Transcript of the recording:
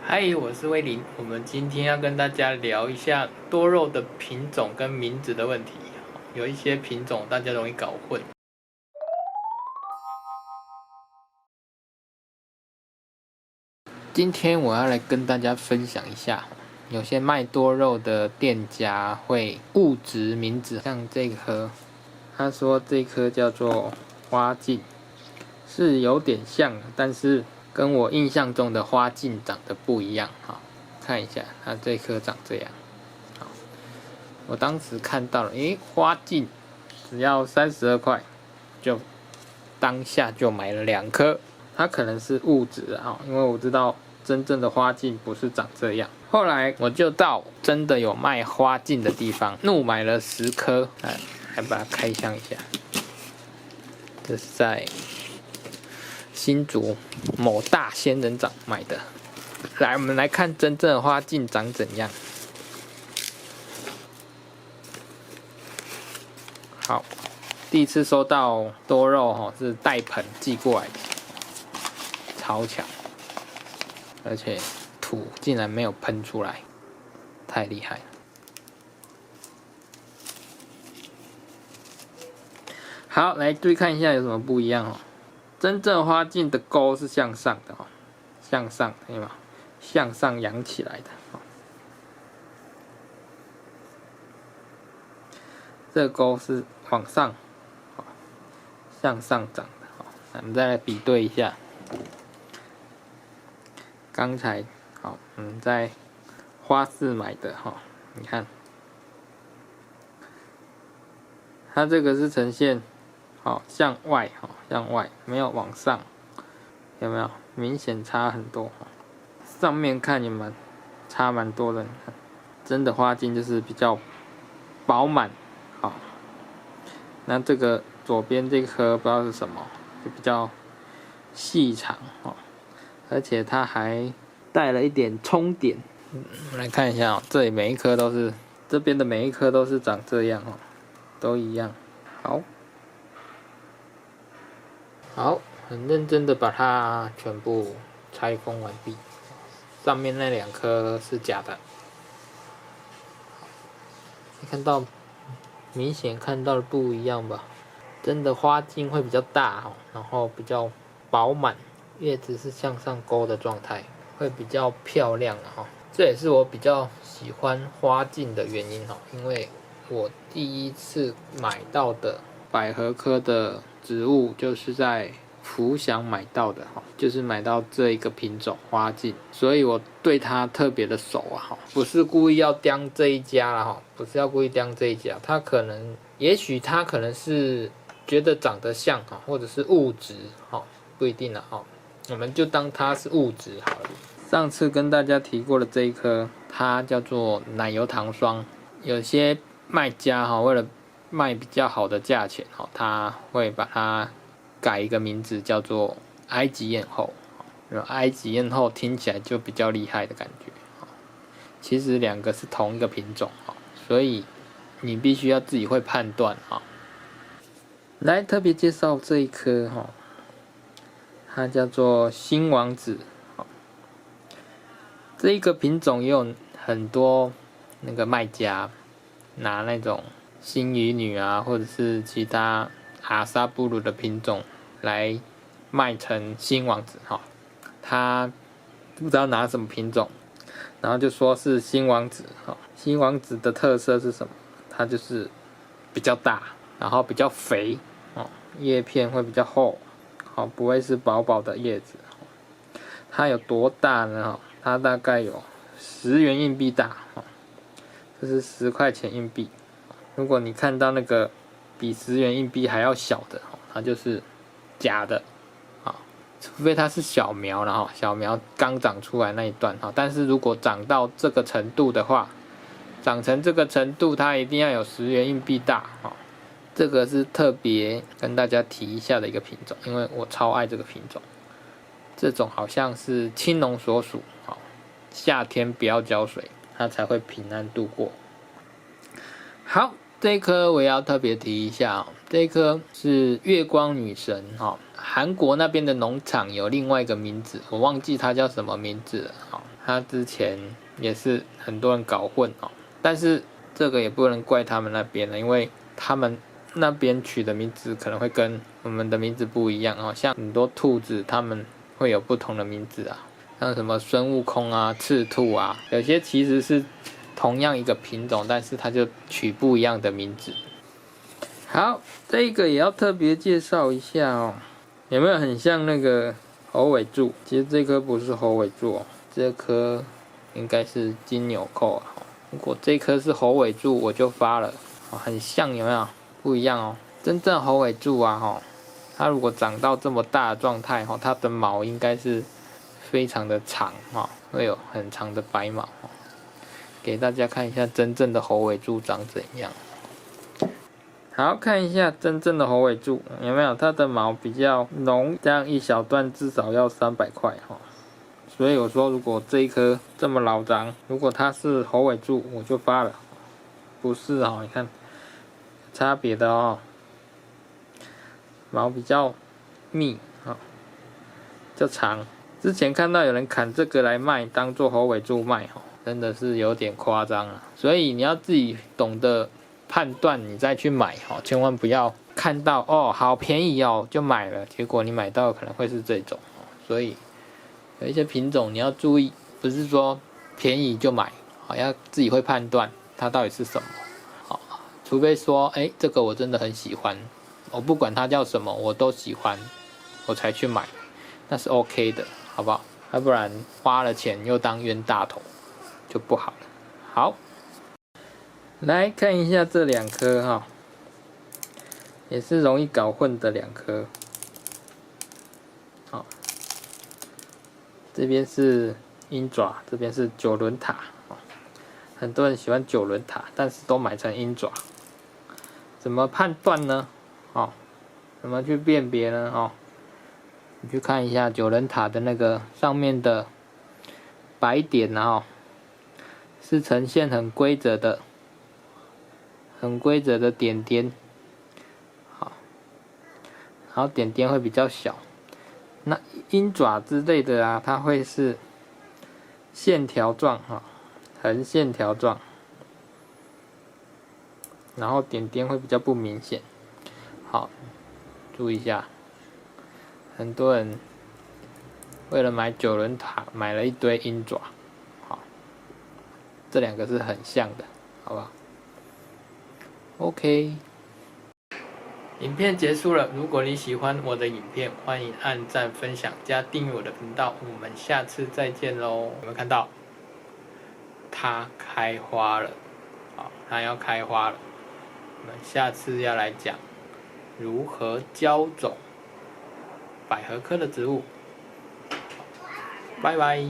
嗨，我是威林。我们今天要跟大家聊一下多肉的品种跟名字的问题。有一些品种大家容易搞混。今天我要来跟大家分享一下，有些卖多肉的店家会误植名字，像这颗，他说这颗叫做花镜，是有点像，但是跟我印象中的花镜长得不一样。好，看一下它这颗长这样。好，我当时看到了，花镜只要32块，就当下就买了2颗。它可能是误植啊，因为我知道真正的花镜不是长这样。后来我就到真的有卖花镜的地方，怒买了10颗，来把它开箱一下。这是在新竹某大仙人掌买的。来，我们来看真正的花镜长怎样。好，第一次收到多肉是带盆寄过来的，超强，而且土竟然没有喷出来，太厉害了。好，来注意看一下有什么不一样哦。真正花镜的钩是向上的哦，向上，看见吗？向上扬起来的。这个钩是往上，向上长的。我们再来比对一下。刚才在花市买的你看，它这个是呈现向外向外，没有往上，有没有明显差很多？上面看也差蛮多的。你看，真的花镜就是比较饱满，那这个左边这颗不知道是什么，就比较细长而且它还带了一点冲点。我们来看一下这里每一颗都是，这边的每一颗都是长这样都一样。好，很认真的把它全部拆封完毕。上面那2颗是假的，你看到明显看到的不一样吧？真的花茎会比较大然后比较饱满，叶子是向上勾的状态，会比较漂亮这也是我比较喜欢花镜的原因因为我第一次买到的百合科的植物就是在福祥买到的就是买到这一个品种花镜，所以我对它特别的熟不是故意要刁这一家啦不是要故意刁这一家，它可能也许它可能是觉得长得像或者是误植不一定啦我们就当它是误植好了。上次跟大家提过的这一颗，它叫做奶油糖霜。有些卖家为了卖比较好的价钱他会把它改一个名字叫做埃及艳后。埃及艳后听起来就比较厉害的感觉。其实2个是同一个品种所以你必须要自己会判断来特别介绍这一颗它叫做新王子。这一个品种也有很多那个卖家拿那种星羽女或者是其他阿萨布鲁的品种来卖成新王子他不知道拿什么品种，然后就说是新王子新王子的特色是什么？它就是比较大，然后比较肥叶片会比较厚不会是薄薄的叶子。它有多大呢？它大概有10元硬币大这是10块钱硬币。如果你看到那个比10元硬币还要小的它就是假的除非它是小苗了小苗刚长出来那一段但是如果长到这个程度的话，长成这个程度它一定要有10元硬币大这个是特别跟大家提一下的一个品种，因为我超爱这个品种。这种好像是青龙所属夏天不要浇水，它才会平安度过。好，这一颗我也要特别提一下这一颗是月光女神韩国那边的农场有另外一个名字，我忘记它叫什么名字了它之前也是很多人搞混哦，但是这个也不能怪他们那边了，因为他们那边取的名字可能会跟我们的名字不一样哦，像很多兔子他们会有不同的名字啊，像什么孙悟空啊、赤兔啊，有些其实是同样一个品种，但是它就取不一样的名字。好，这个也要特别介绍一下哦，有没有很像那个猴尾柱？其实这颗不是猴尾柱哦，这颗应该是金纽扣啊。如果这颗是猴尾柱，我就发了，很像有没有？不一样哦。真正猴尾柱啊，它如果长到这么大的状态，它的毛应该是非常的长哈，会有很长的白毛。给大家看一下真正的猴尾柱长怎样。好，看一下真正的猴尾柱有没有？它的毛比较浓，这样一小段至少要300块哈。所以我说，如果这一颗这么老长，如果它是猴尾柱，我就发了。不是哦，你看差别的哦，毛比较密啊，比较长。之前看到有人砍这个来卖，当做猴尾柱卖哦，真的是有点夸张啊。所以你要自己懂得判断，你再去买哦，千万不要看到哦好便宜哦就买了，结果你买到可能会是这种。所以有一些品种你要注意，不是说便宜就买，要自己会判断它到底是什么。除非说，这个我真的很喜欢，我不管它叫什么，我都喜欢，我才去买，那是 OK 的，好不好？要不然花了钱又当冤大头，就不好了。好，来看一下这2颗哈，也是容易搞混的2颗。好，这边是鹰爪，这边是九轮塔。很多人喜欢九轮塔，但是都买成鹰爪。怎么判断呢？怎么去辨别呢？你去看一下九轮塔的那个上面的白点是呈现很规则的点点，好，然后点点会比较小。那鹰爪之类的啊，它会是线条状横线条状。然后点点会比较不明显，好，注意一下。很多人为了买九轮塔，买了一堆鹰爪，好，这2个是很像的，好不好 ？OK， 影片结束了。如果你喜欢我的影片，欢迎按赞、分享、加订阅我的频道。我们下次再见喽！有没有看到？它开花了，它要开花了。我们下次要来讲如何浇种百合科的植物。拜拜。